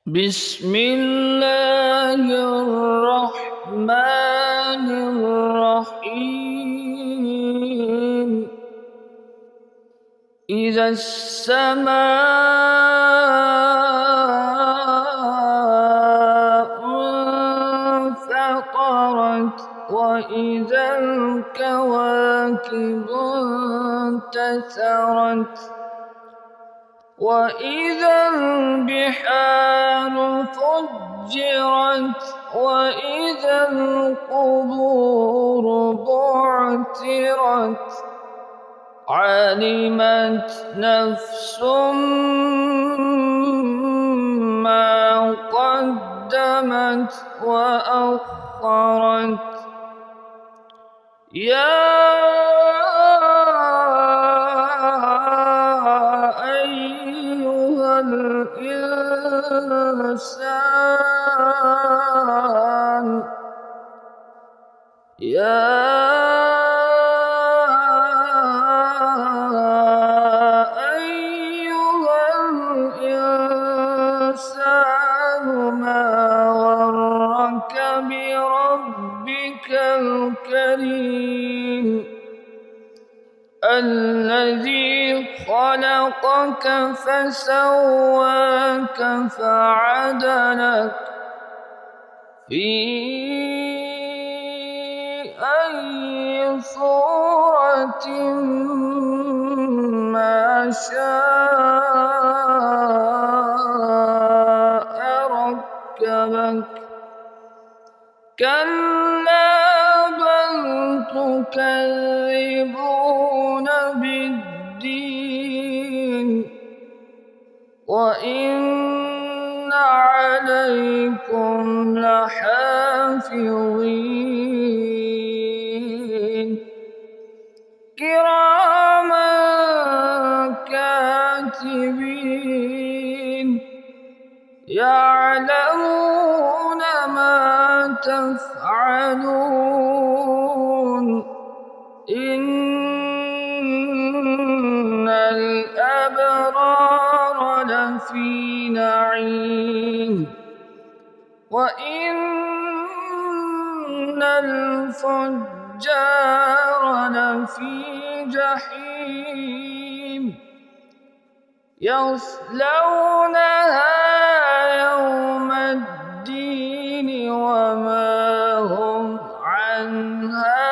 بسم الله الرحمن الرحيم إذا السماء انفطرت وإذا الكواكب انتثرت وإذا البحار فجرت وإذا القبور بعثرت علمت نفس ما قدمت وأخرت يا أيها الإنسان ما غرك بربك الكريم الذي خلقك فسواك فعدلك في أي صورة ما شاء ركبك كلا بل تكذبون بالدين وإن عليكم لحافظين كراما كاتبين يعلمون ما تفعلون إن الأبرار لفي نعيم وإن الفجار لفي جحيم يصلونها يوم الدين وما هم عنها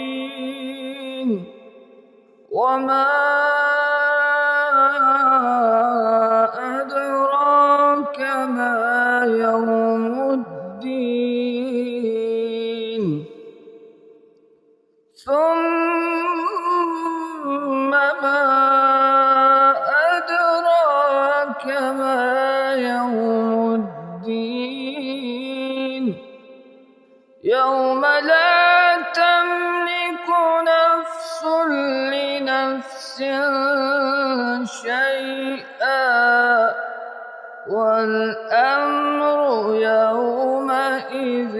بغائبين وما أدراك ما يوم الدين ثم ما أدراك ما يوم الدين يوم لا تملك نفس لنفس شيئا والأمر يومئذ